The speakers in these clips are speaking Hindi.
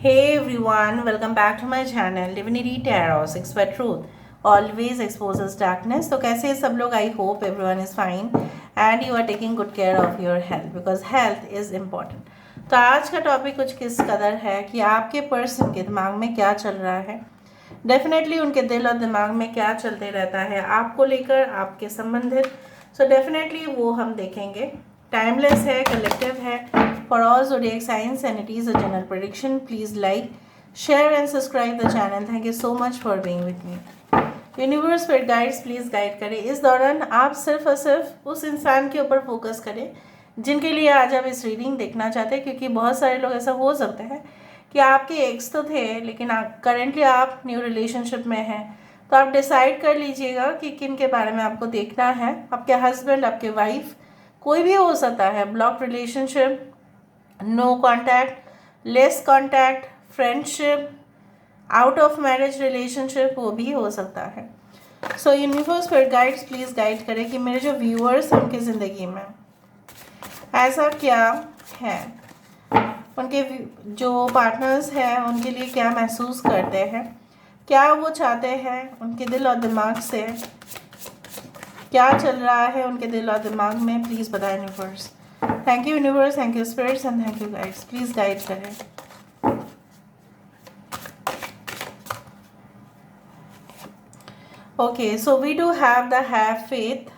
Hey everyone, welcome back to my channel Divinity Tarot 6 by Truth always exposes darkness. तो कैसे हैं सब लोग? I hope everyone is fine and you are taking good care of your health because health is important. तो आज का टॉपिक कुछ किस कदर है कि आपके पर्सन के दिमाग में क्या चल रहा है, डेफिनेटली उनके दिल और दिमाग में क्या चलते रहता है आपको लेकर, आपके संबंधित। सो डेफिनेटली वो हम देखेंगे। टाइमलेस है, कलेक्टिव है, for all zodiac signs and it is a general prediction. Please like, share and subscribe the channel. Thank you so much for being with me. Universe पर गाइड्स प्लीज़ गाइड करें। इस दौरान आप सिर्फ और सिर्फ उस इंसान के ऊपर फोकस करें जिनके लिए आज आप इस रीडिंग देखना चाहते हैं, क्योंकि बहुत सारे लोग ऐसा हो सकता है कि आपके एक्स तो थे लेकिन करेंटली आप न्यू रिलेशनशिप में हैं। तो आप डिसाइड कर लीजिएगा कि किन के बारे में आपको देखना है। आपके हस्बैंड, आपके वाइफ, कोई भी हो सकता है। Block relationship, no contact, less contact, friendship, out of marriage relationship, वो भी हो सकता है। सो यूनिवर्स पर गाइड्स प्लीज़ गाइड करें कि मेरे जो व्यूअर्स हैं उनकी ज़िंदगी में ऐसा क्या है, उनके जो पार्टनर्स हैं उनके लिए क्या महसूस करते हैं, क्या वो चाहते हैं, उनके दिल और दिमाग से क्या चल रहा है उनके दिल और दिमाग में। प्लीज़ बताएं universe. Thank you universe, thank you spirits and thank you guides. Please guide करें। Okay, so we do have the have faith.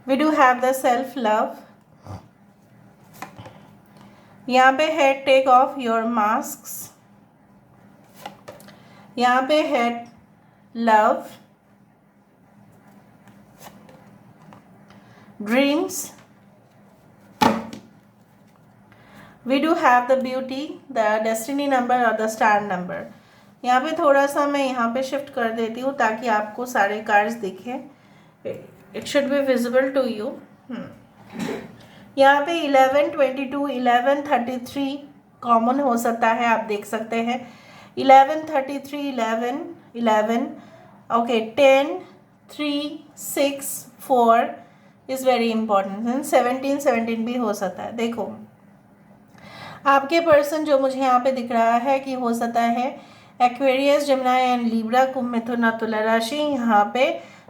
We do have the self love. यहाँ पे है टेक ऑफ योर मास्क्स, यहाँ पे है love, dreams, we do have the beauty, the destiny number और द स्टार नंबर। यहाँ पे थोड़ा सा मैं यहाँ पे शिफ्ट कर देती हूँ ताकि आपको सारे कार्ड्स दिखें। It should be visible to you. यहाँ पे 11, 22, 11, 33 कॉमन हो सकता है, आप देख सकते हैं। 11, 33, 11, 11, ओके, 10, 3, 6, 4 इज़ वेरी इंपॉर्टेंट। 17, 17 भी हो सकता है। देखो आपके पर्सन जो मुझे यहाँ पे दिख रहा है कि हो सकता है एक्वेरियस, जमुना एंड लिब्रा, कुंभ, मिथुन और तुला राशि। यहाँ पे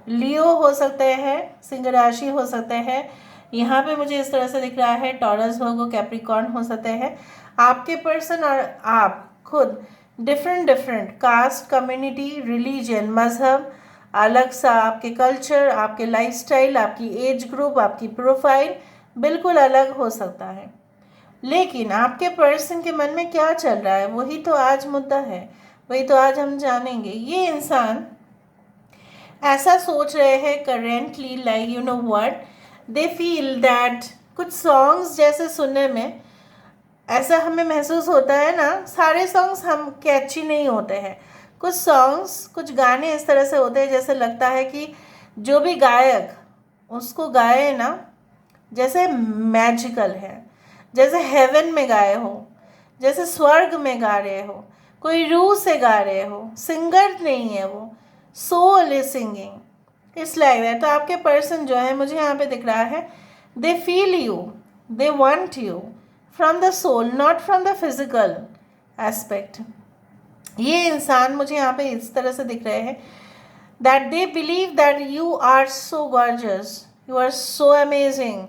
लियो हो सकते हैं, सिंह राशि हो सकते हैं। यहाँ पे मुझे इस तरह से दिख रहा है टॉरस, वर्गो, कैप्रिकॉर्न हो सकते हैं। आपके पर्सन और आप खुद डिफरेंट कास्ट, कम्युनिटी, रिलीजन, मजहब, अलग सा आपके कल्चर, आपके लाइफस्टाइल, आपकी एज ग्रुप, आपकी प्रोफाइल बिल्कुल अलग हो सकता है। लेकिन आपके पर्सन के मन में क्या चल रहा है वही तो आज मुद्दा है, वही तो आज हम जानेंगे। ये इंसान ऐसा सोच रहे हैं currently, like you know what they feel that, कुछ सॉन्ग्स जैसे सुनने में ऐसा हमें महसूस होता है ना, सारे सॉन्ग्स हम कैची नहीं होते हैं। कुछ सॉन्ग्स, कुछ गाने इस तरह से होते हैं जैसे लगता है कि जो भी गायक उसको गाए ना जैसे मैजिकल है, जैसे हेवन में गाए हो, जैसे स्वर्ग में गा रहे हो, कोई रूह से गा रहे हो, सिंगर नहीं है वो, soul is singing, it's like that. तो आपके पर्सन जो है मुझे यहाँ पे दिख रहा है, they feel you, they want you from the soul, not from the physical aspect. ये इंसान मुझे यहाँ पे इस तरह से दिख रहे हैं that they believe that you are so gorgeous, you are so amazing.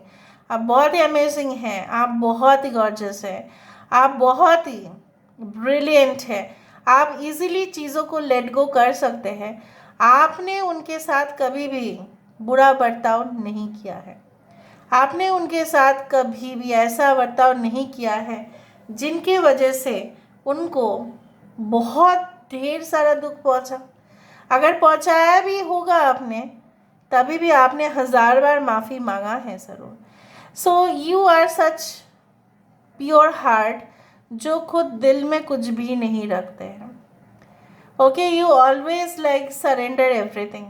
आप बहुत ही अमेजिंग हैं, आप बहुत ही गॉर्जियस हैं, आप बहुत ही ब्रिलियंट है, आप इजीली चीज़ों को लेट गो कर सकते हैं। आपने उनके साथ कभी भी बुरा बर्ताव नहीं किया है, आपने उनके साथ कभी भी ऐसा बर्ताव नहीं किया है जिनकी वजह से उनको बहुत ढेर सारा दुख पहुंचा। अगर पहुंचाया भी होगा आपने तभी भी आपने 1000 बार माफ़ी मांगा है ज़रूर। So you are such pure heart जो खुद दिल में कुछ भी नहीं रखते हैं। Okay, you always like surrender everything.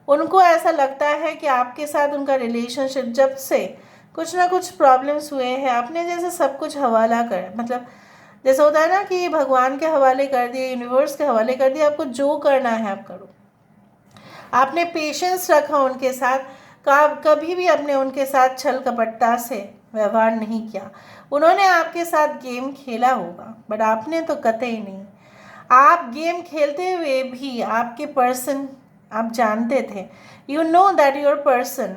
उनको ऐसा लगता है कि आपके साथ उनका रिलेशनशिप जब से कुछ ना कुछ प्रॉब्लम्स हुए हैं, आपने जैसे सब कुछ हवाला कर, मतलब जैसे होता है ना कि भगवान के हवाले कर दिए, यूनिवर्स के हवाले कर दिया, आपको जो करना है आप करो। आपने पेशेंस रखा उनके साथ, कभी भी अपने उनके साथ छल कपटता से व्यवहार नहीं किया। उन्होंने आपके साथ गेम खेला होगा बट आपने तो कतई नहीं। आप गेम खेलते हुए भी आपके पर्सन आप जानते थे, you know that your person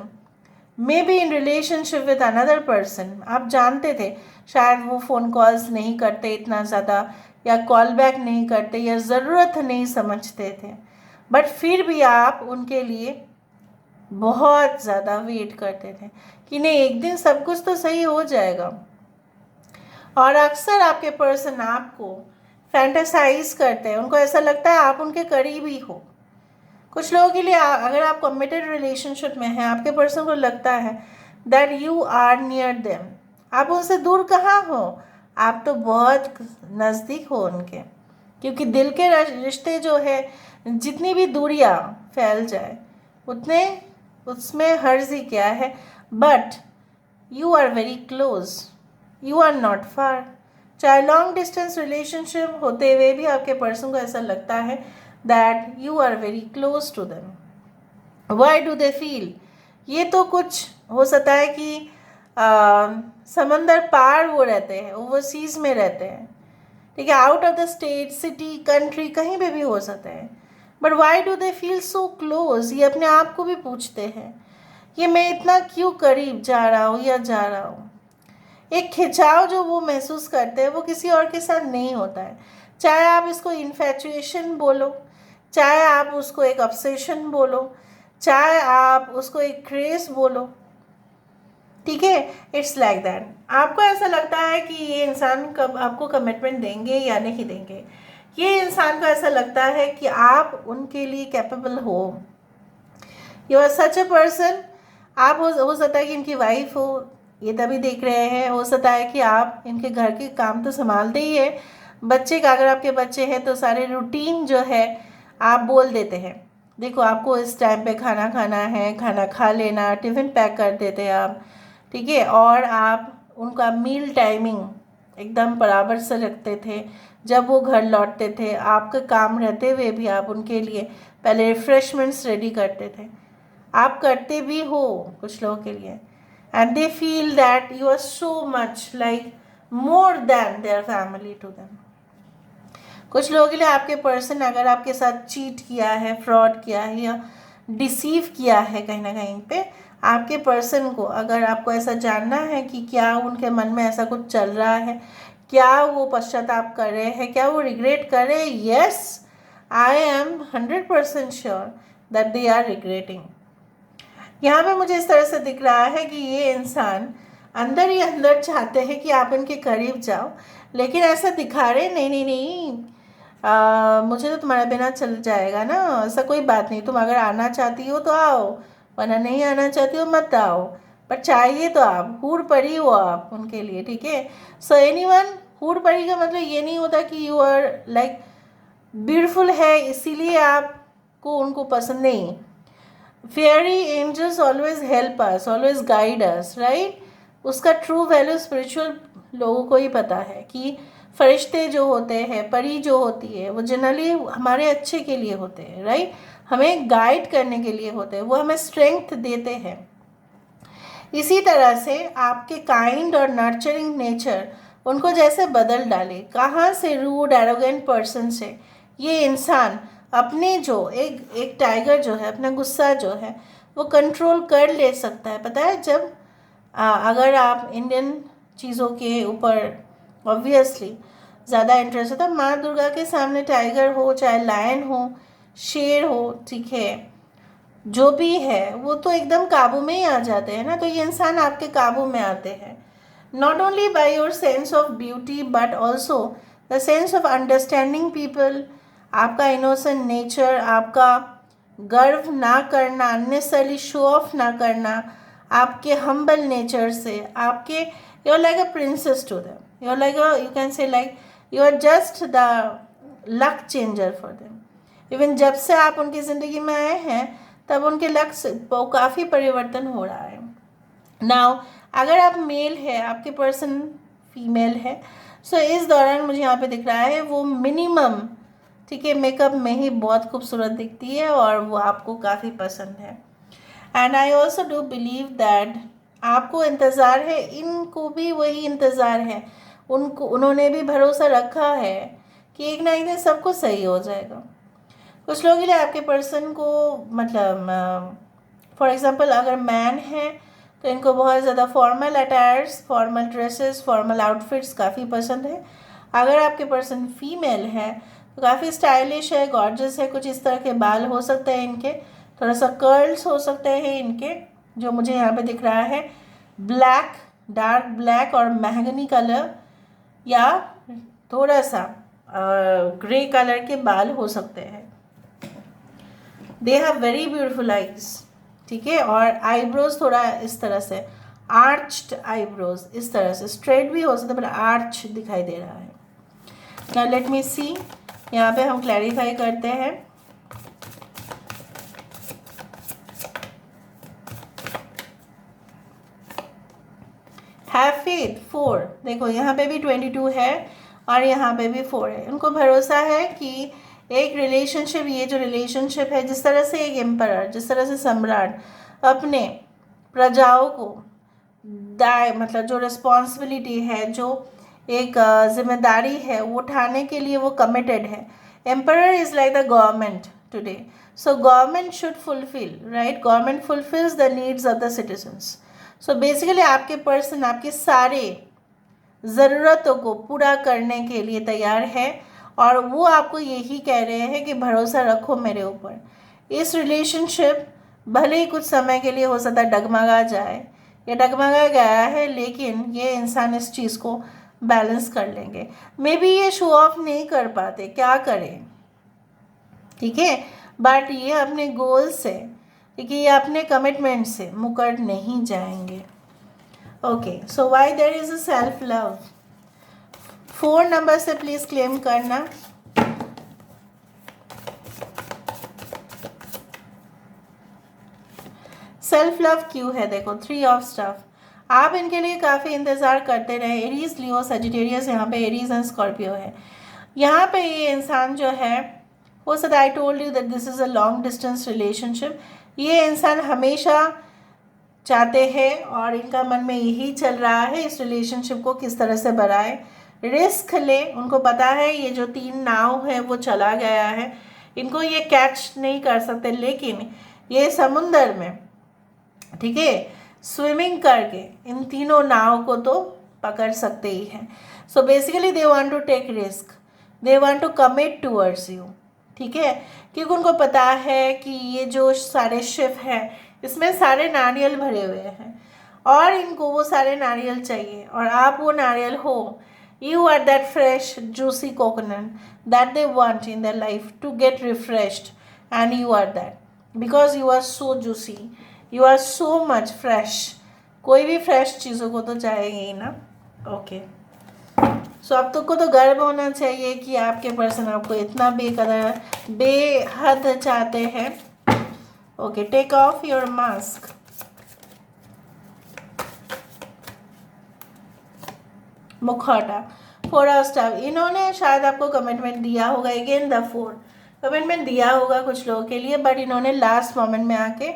may be in relationship with another person. आप जानते थे शायद वो फ़ोन कॉल्स नहीं करते इतना ज़्यादा, या कॉल बैक नहीं करते, या ज़रूरत नहीं समझते थे, बट फिर भी आप उनके लिए बहुत ज़्यादा वेट करते थे कि नहीं एक दिन सब कुछ तो सही हो जाएगा। और अक्सर आपके पर्सन आपको फैंटेसाइज करते हैं, उनको ऐसा लगता है आप उनके करीब ही हो। कुछ लोगों के लिए अगर आप कमिटेड रिलेशनशिप में हैं, आपके पर्सन को लगता है that you are near them. आप उनसे दूर कहाँ हो, आप तो बहुत नज़दीक हो उनके, क्योंकि दिल के रिश्ते जो है जितनी भी दूरियाँ फैल जाए उतने उसमें हर्ज ही क्या है, but you are very close, you are not far. चाहे लॉन्ग डिस्टेंस रिलेशनशिप होते हुए भी आपके पर्सन को ऐसा लगता है that you are very close to them. Why do they feel, ये तो कुछ हो सकता है कि समंदर पार वो रहते हैं, ओवरसीज में रहते हैं, ठीक है, out of the state, city, country, कहीं पे भी हो सकते हैं, but why do they feel so close, ये अपने आप को भी पूछते हैं, ये मैं इतना क्यों करीब जा रहा हूँ या जा रहा हूँ। एक खिंचाव जो वो महसूस करते हैं वो किसी और के साथ नहीं होता है। चाहे आप इसको इन्फैचुएशन बोलो, चाहे आप उसको एक ऑब्सेशन बोलो, चाहे आप उसको एक क्रेज बोलो, ठीक है, इट्स लाइक दैट। आपको ऐसा लगता है कि ये इंसान कब आपको कमिटमेंट देंगे या नहीं देंगे। ये इंसान को ऐसा लगता है कि आप उनके लिए कैपेबल हो। You are such a person. आप हो सकता है कि इनकी वाइफ हो, ये तभी देख रहे हैं, हो सकता है कि आप इनके घर के काम तो संभालते ही है, बच्चे का अगर आपके बच्चे हैं तो सारे रूटीन जो है आप बोल देते हैं, देखो आपको इस टाइम पे खाना खाना है, खाना खा लेना, टिफ़िन पैक कर देते हैं आप, ठीक है, और आप उनका मील टाइमिंग एकदम बराबर से रखते थे। जब वो घर लौटते थे आपके काम रहते हुए भी आप उनके लिए पहले रिफ्रेशमेंट्स रेडी करते थे। आप करते भी हो कुछ लोगों के लिए, and they feel that you are so much like more than their family to them. कुछ लोगों के लिए आपके पर्सन अगर आपके साथ चीट किया है, फ्रॉड किया है या डिसीव किया है कहीं ना कहीं पे, आपके पर्सन को अगर आपको ऐसा जानना है कि क्या उनके मन में ऐसा कुछ चल रहा है, क्या वो पश्चाताप कर रहे हैं, क्या वो रिग्रेट कर रहे हैं, yes I am 100% sure that they are regretting. यहाँ पे मुझे इस तरह से दिख रहा है कि ये इंसान अंदर ही अंदर चाहते हैं कि आप इनके करीब जाओ, लेकिन ऐसा दिखा रहे नहीं नहीं नहीं, मुझे तो तुम्हारे बिना चल जाएगा ना, ऐसा कोई बात नहीं, तुम अगर आना चाहती हो तो आओ, वरना नहीं आना चाहती हो मत आओ, पर चाहिए तो आप हूर परी हो आप उनके लिए, ठीक है। सो एनीवन, हूर परी का मतलब ये नहीं होता कि यू आर लाइक ब्यूटीफुल है इसीलिए आपको उनको पसंद नहीं। Fairy angels always help us, always guide us, right. उसका ट्रू वैल्यू स्पिरिचुअल लोगों को ही पता है कि फरिश्ते जो होते हैं, परी जो होती है, वो जनरली हमारे अच्छे के लिए होते हैं, राइट, हमें गाइड करने के लिए होते हैं, वो हमें स्ट्रेंथ देते हैं। इसी तरह से आपके काइंड और नर्चरिंग नेचर उनको जैसे बदल डाले, कहाँ से रूड एरोगेंट पर्सन से ये इंसान अपने जो एक टाइगर जो है अपना गुस्सा जो है वो कंट्रोल कर ले सकता है। पता है जब अगर आप इंडियन चीज़ों के ऊपर ऑब्वियसली ज़्यादा इंटरेस्ट होता है, माँ दुर्गा के सामने टाइगर हो, चाहे लायन हो, शेर हो, ठीक है, जो भी है वो तो एकदम काबू में ही आ जाते हैं ना। तो ये इंसान आपके काबू में आते हैं, not only by your sense of beauty but also the sense of understanding people. आपका इनोसेंट नेचर, आपका गर्व ना करना, अननेसेसरली शो ऑफ ना करना, आपके हम्बल नेचर से, आपके you are like a princess to them, you are like you can say like you are just the luck changer for them. Even जब से आप उनकी ज़िंदगी में आए हैं तब उनके लक से काफ़ी परिवर्तन हो रहा है। नाउ अगर आप मेल है, आपके पर्सन फीमेल है, सो इस दौरान मुझे यहाँ पे दिख रहा है वो मिनिमम, ठीक है, मेकअप में ही बहुत खूबसूरत दिखती है और वो आपको काफ़ी पसंद है। And I also do believe that आपको इंतज़ार है, इनको भी वही इंतज़ार है, उन्होंने भी भरोसा रखा है कि एक ना एक दिन सब कुछ सही हो जाएगा। कुछ लोगों के लिए आपके पर्सन को मतलब फॉर एग्ज़ाम्पल अगर मैन है तो इनको बहुत ज़्यादा formal attires, formal dresses, formal outfits काफ़ी पसंद है। अगर आपके पर्सन फीमेल है तो काफ़ी स्टाइलिश है, गॉर्जियस है, कुछ इस तरह के बाल हो सकते हैं इनके, थोड़ा सा कर्ल्स हो सकते हैं इनके, जो मुझे यहाँ पे दिख रहा है, ब्लैक, डार्क ब्लैक और महगनी कलर या थोड़ा सा ग्रे कलर के बाल हो सकते हैं। They have very beautiful eyes, ठीक है, और आईब्रोज थोड़ा इस तरह से आर्च्ड आईब्रोज, इस तरह से स्ट्रेट भी हो सकता है पर आर्च दिखाई दे रहा है। नाउ लेट मी सी, यहाँ पे हम क्लैरिफाई करते हैं। हैव फेथ 4, देखो यहाँ पे भी 22 है और यहाँ पे भी 4 है। उनको भरोसा है कि एक रिलेशनशिप, ये जो रिलेशनशिप है, जिस तरह से एक एम्परर, जिस तरह से सम्राट अपने प्रजाओं को मतलब जो रिस्पॉन्सिबिलिटी है, जो एक जिम्मेदारी है वो उठाने के लिए वो कमिटेड है। Emperor is like the government today, so government should fulfil, right, government fulfils the needs of the citizens. So basically आपके पर्सन आपके सारे ज़रूरतों को पूरा करने के लिए तैयार है और वो आपको यही कह रहे हैं कि भरोसा रखो मेरे ऊपर। इस रिलेशनशिप भले ही कुछ समय के लिए हो सकता है डगमगा जाए या डगमगा गया है, लेकिन ये इंसान इस चीज़ को बैलेंस कर लेंगे। मे बी ये शो ऑफ नहीं कर पाते, क्या करें, ठीक है, बट ये अपने गोल से, ठीक है, ये अपने कमिटमेंट से मुकर नहीं जाएंगे। Okay, so why there is a self love, 4 number से प्लीज क्लेम करना। सेल्फ लव क्यों है, देखो 3 ऑफ स्टफ, आप इनके लिए काफ़ी इंतज़ार करते रहे। एरीज, लियो, सजिटेरियस, यहाँ पे एरीज एंड स्कॉर्पियो है। यहाँ पे ये इंसान जो है, हो सकता है I told you that this is a long distance relationship. ये इंसान हमेशा चाहते हैं और इनका मन में यही चल रहा है इस रिलेशनशिप को किस तरह से बढ़ाए, रिस्क ले। उनको पता है ये जो 3 नाव है वो चला गया है, इनको ये कैच नहीं कर सकते, लेकिन ये समुंदर में, ठीक है, स्विमिंग करके इन तीनों नाव को तो पकड़ सकते ही हैं। So basically they want to take risk, they want to commit towards you, ठीक है, क्योंकि उनको पता है कि ये जो सारे शिप है इसमें सारे नारियल भरे हुए हैं और इनको वो सारे नारियल चाहिए और आप वो नारियल हो। You are that fresh juicy coconut that they want in their life to get refreshed, and you are that because you are so juicy, you are so much fresh. कोई भी फ्रेश चीज़ों को तो चाहिए ही ना। ओके, सो आप तुमको तो गर्व होना चाहिए कि आपके पर्सन आपको इतना बेकदर बेहद चाहते हैं। Okay, take off your mask. मुखौटा, 4 ऑफ स्टाफ, इन्होंने शायद आपको कमिटमेंट दिया होगा, अगेन द 4, कमिटमेंट दिया होगा कुछ लोगों के लिए, बट इन्होंने लास्ट मोमेंट में आके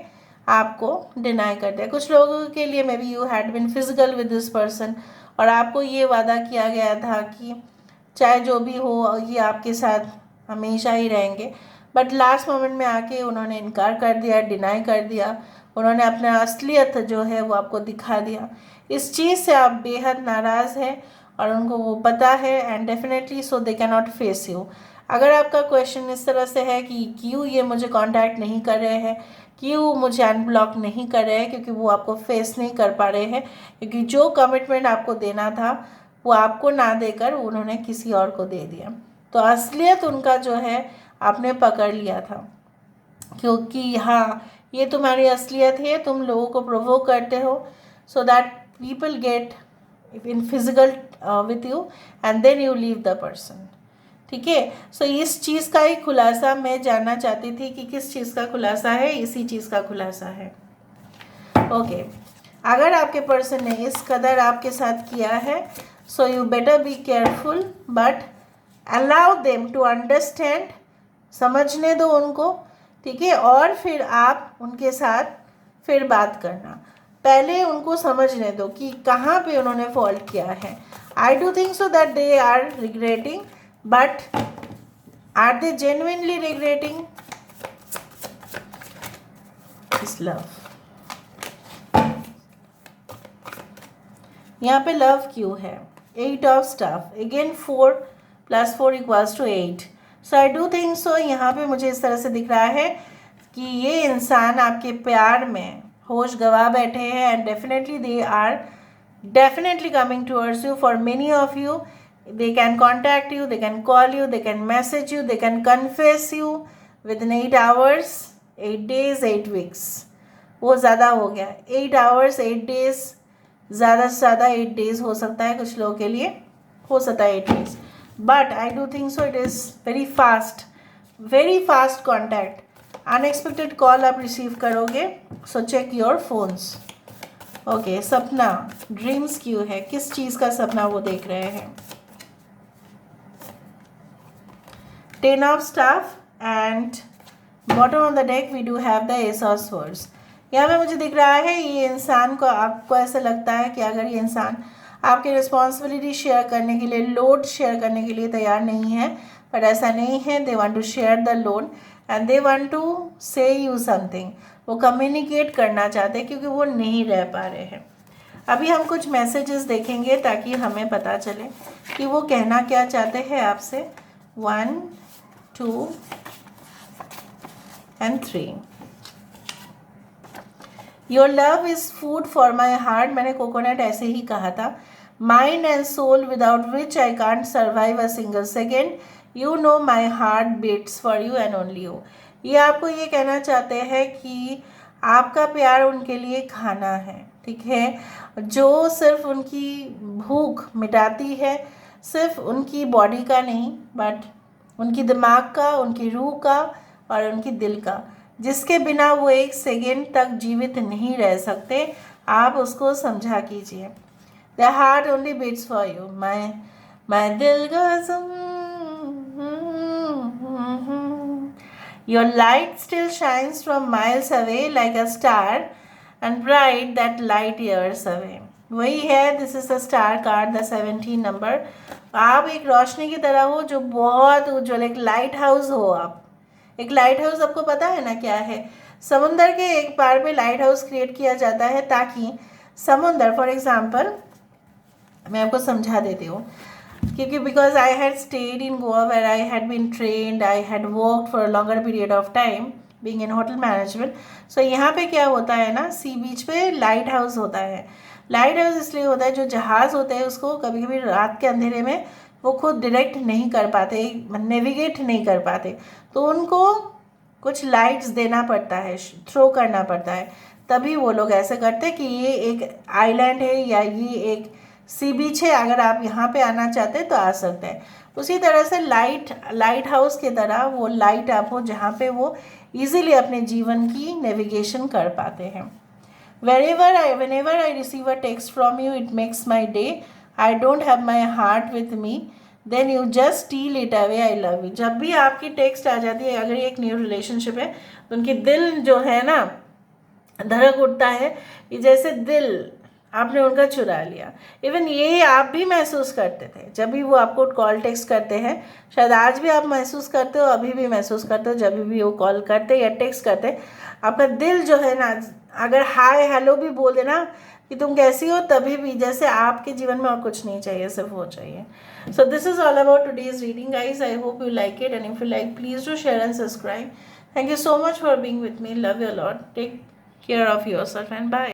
आपको डिनाई कर दिया। कुछ लोगों के लिए may be you had been physical with this person और आपको ये वादा किया गया था कि चाहे जो भी हो ये आपके साथ हमेशा ही रहेंगे, बट लास्ट मोमेंट में आके उन्होंने इनकार कर दिया, डिनाई कर दिया, उन्होंने अपना असलियत जो है वो आपको दिखा दिया। इस चीज़ से आप बेहद नाराज़ हैं और उनको वो पता है, and definitely so they can not face you. अगर आपका क्वेश्चन इस तरह से है कि क्यों ये मुझे कांटेक्ट नहीं कर रहे हैं, क्यों मुझे अनब्लॉक नहीं कर रहे हैं, क्योंकि वो आपको फेस नहीं कर पा रहे हैं, क्योंकि जो कमिटमेंट आपको देना था वो आपको ना देकर उन्होंने किसी और को दे दिया। तो असलियत उनका जो है आपने पकड़ लिया था, क्योंकि हाँ ये तुम्हारी असलियत है, तुम लोगों को प्रोवोक करते हो so that people get in physical with you and then you leave the person, ठीक है। सो इस चीज़ का ही खुलासा मैं जानना चाहती थी कि किस चीज़ का खुलासा है, इसी चीज़ का खुलासा है। ओके, अगर आपके पर्सन ने इस कदर आपके साथ किया है, so you better be careful, but allow them to understand, समझने दो उनको, ठीक है, और फिर आप उनके साथ फिर बात करना। पहले उनको समझने दो कि कहाँ पे उन्होंने फॉल्ट किया है. I do think so that they are regretting, but are they genuinely regretting this love? यहाँ पे लव क्यों है? 8 of staff, again 4 + 4 = 8. So I do think so यहाँ पे मुझे इस तरह से दिख रहा है कि ये इंसान आपके प्यार में होश गवा बैठे हैं, and definitely they are definitely coming towards you. For many of you, they can contact you, they can call you, they can message you, they can confess you within 8 hours, 8 days, 8 weeks. वो ज़्यादा हो गया. 8 hours, 8 days, ज़्यादा से ज़्यादा 8 days हो सकता है कुछ लोगों के लिए, हो सकता है 8 days. But I do think so it is very fast contact. Unexpected call आप receive करोगे, so check your phones. Okay, सपना, ड्रीम्स क्यों है? किस चीज़ का सपना वो देख रहे हैं? 10 of staff and bottom of the deck we do have the ace of swords. यहाँ पे मुझे दिख रहा है ये इंसान को, आपको ऐसा लगता है कि अगर ये इंसान आपकी रिस्पॉन्सिबिलिटी शेयर करने के लिए, लोड शेयर करने के लिए तैयार नहीं है, बट ऐसा नहीं है. They want to share the load and they want to say you something. वो कम्युनिकेट करना चाहते हैं क्योंकि वो नहीं रह पा रहे हैं. अभी हम कुछ मैसेजेस देखेंगे ताकि हमें पता चले कि वो कहना क्या चाहते हैं आपसे. 1, 2 and 3. Your love is food for my heart. मैंने कोकोनट ऐसे ही कहा था. Mind and soul without which I can't survive a single second. You know my heart beats for you and only you. ये आपको ये कहना चाहते हैं कि आपका प्यार उनके लिए खाना है, ठीक है, जो सिर्फ उनकी भूख मिटाती है, सिर्फ उनकी बॉडी का नहीं, बट उनकी दिमाग का, उनकी रूह का और उनकी दिल का, जिसके बिना वो 1 सेकेंड तक जीवित नहीं रह सकते. आप उसको समझा कीजिए. The heart only beats for you. My दिल का Your light still shines from miles away like a star and bright that light years away. वही है, this is the star card, the 17 number. आप एक रोशनी की तरह हो जो बहुत उज्जवल, एक लाइट हाउस हो आप. एक लाइट हाउस आपको पता है ना क्या है? समुंदर के एक पार पे लाइट हाउस क्रिएट किया जाता है ताकि समुंदर, फॉर एग्जाम्पल मैं आपको समझा देती हूँ, क्योंकि because I had stayed in Goa where I had been trained, I had worked for a longer period of time being in hotel management. So यहाँ पे क्या होता है ना, सी बीच पे लाइट हाउस होता है. लाइट हाउस इसलिए होता है, जो जहाज़ होते हैं उसको कभी कभी रात के अंधेरे में वो खुद डायरेक्ट नहीं कर पाते, नेविगेट नहीं कर पाते, तो उनको कुछ लाइट्स देना पड़ता है, थ्रो करना पड़ता है. तभी वो लोग ऐसे करते हैं कि ये एक आइलैंड है या ये एक सी बीच है, अगर आप यहाँ पे आना चाहते हैं तो आ सकते हैं. उसी तरह से लाइट हाउस की तरह वो लाइट आप हो जहाँ पे वो इजीली अपने जीवन की नेविगेशन कर पाते हैं. whenever I receive a text from you, it makes my day. I don't have my heart with me, then you just steal it away. I love you. जब भी आपकी टेक्स्ट आ जाती है, अगर ये एक न्यू रिलेशनशिप है, तो उनकी दिल जो है ना धड़क उठता है, ये जैसे दिल आपने उनका चुरा लिया. इवन ये आप भी महसूस करते थे जब भी वो आपको कॉल टेक्स्ट करते हैं. शायद आज भी आप महसूस करते हो, अभी भी महसूस करते हो. जब भी वो कॉल करते या टेक्स्ट करते, आपका दिल जो है ना, अगर हाय हेलो भी बोल देना कि तुम कैसी हो, तभी भी जैसे आपके जीवन में और कुछ नहीं चाहिए, सिर्फ वो चाहिए. So this is all about today's reading guys. I hope you like it, and if you like please do share and subscribe. Thank you so much for being with me. Love you a lot. Take care of yourself and bye.